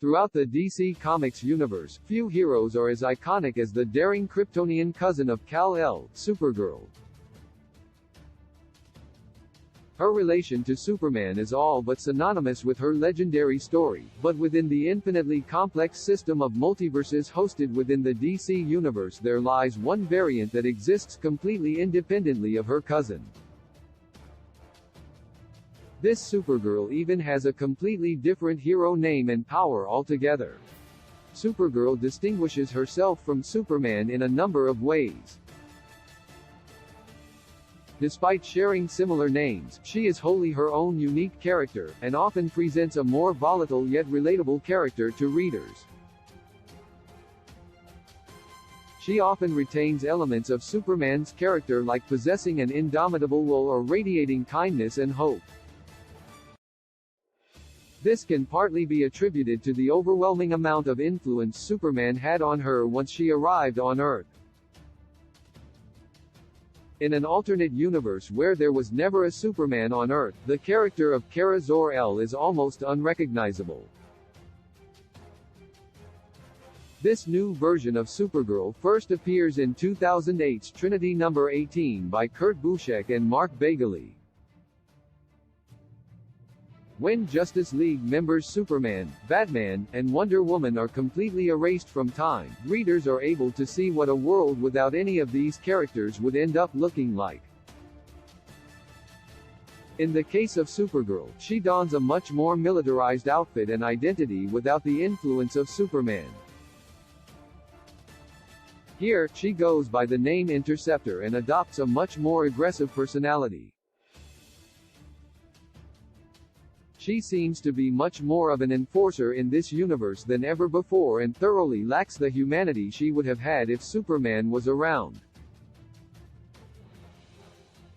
Throughout the DC Comics universe, few heroes are as iconic as the daring Kryptonian cousin of Kal-El, Supergirl. Her relation to Superman is all but synonymous with her legendary story, but within the infinitely complex system of multiverses hosted within the DC universe there lies one variant that exists completely independently of her cousin. This Supergirl even has a completely different hero name and power altogether. Supergirl distinguishes herself from Superman in a number of ways. Despite sharing similar names, she is wholly her own unique character, and often presents a more volatile yet relatable character to readers. She often retains elements of Superman's character like possessing an indomitable will or radiating kindness and hope. This can partly be attributed to the overwhelming amount of influence Superman had on her once she arrived on Earth. In an alternate universe where there was never a Superman on Earth, the character of Kara Zor-El is almost unrecognizable. This new version of Supergirl first appears in 2008's Trinity No. 18 by Kurt Busiek and Mark Bagley. When Justice League members Superman, Batman, and Wonder Woman are completely erased from time, readers are able to see what a world without any of these characters would end up looking like. In the case of Supergirl, she dons a much more militarized outfit and identity without the influence of Superman. Here, she goes by the name Interceptor and adopts a much more aggressive personality. She seems to be much more of an enforcer in this universe than ever before and thoroughly lacks the humanity she would have had if Superman was around.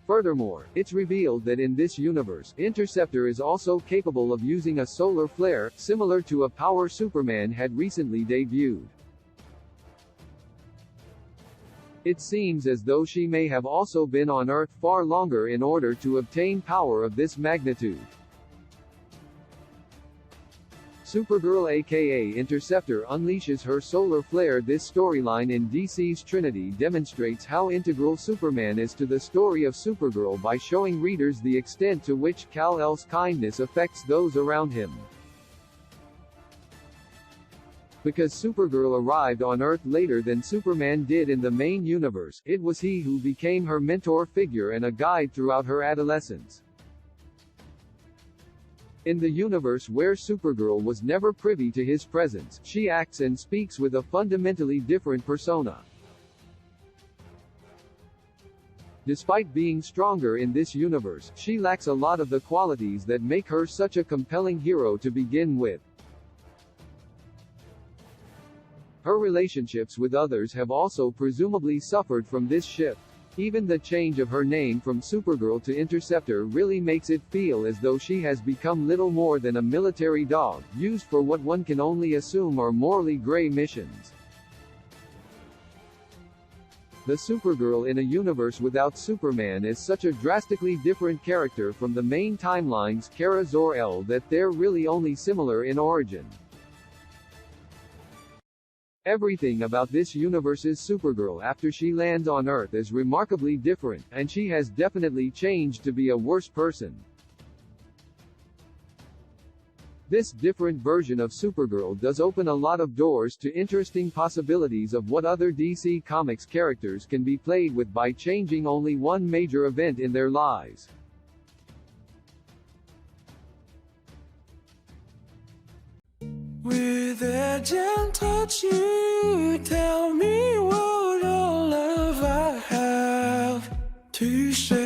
Furthermore, it's revealed that in this universe, Interceptor is also capable of using a solar flare, similar to a power Superman had recently debuted. It seems as though she may have also been on Earth far longer in order to obtain power of this magnitude. Supergirl aka Interceptor unleashes her solar flare. This storyline in DC's Trinity demonstrates how integral Superman is to the story of Supergirl by showing readers the extent to which Kal-El's kindness affects those around him. Because Supergirl arrived on Earth later than Superman did in the main universe, it was he who became her mentor figure and a guide throughout her adolescence. In the universe where Supergirl was never privy to his presence, she acts and speaks with a fundamentally different persona. Despite being stronger in this universe, she lacks a lot of the qualities that make her such a compelling hero to begin with. Her relationships with others have also presumably suffered from this shift. Even the change of her name from Supergirl to Interceptor really makes it feel as though she has become little more than a military dog, used for what one can only assume are morally gray missions. The Supergirl in a universe without Superman is such a drastically different character from the main timeline's Kara Zor-El that they're really only similar in origin. Everything about this universe's Supergirl after she lands on Earth is remarkably different, and she has definitely changed to be a worse person. This different version of Supergirl does open a lot of doors to interesting possibilities of what other DC Comics characters can be played with by changing only one major event in their lives. With a gentle touch, you tell me what all love I have to say.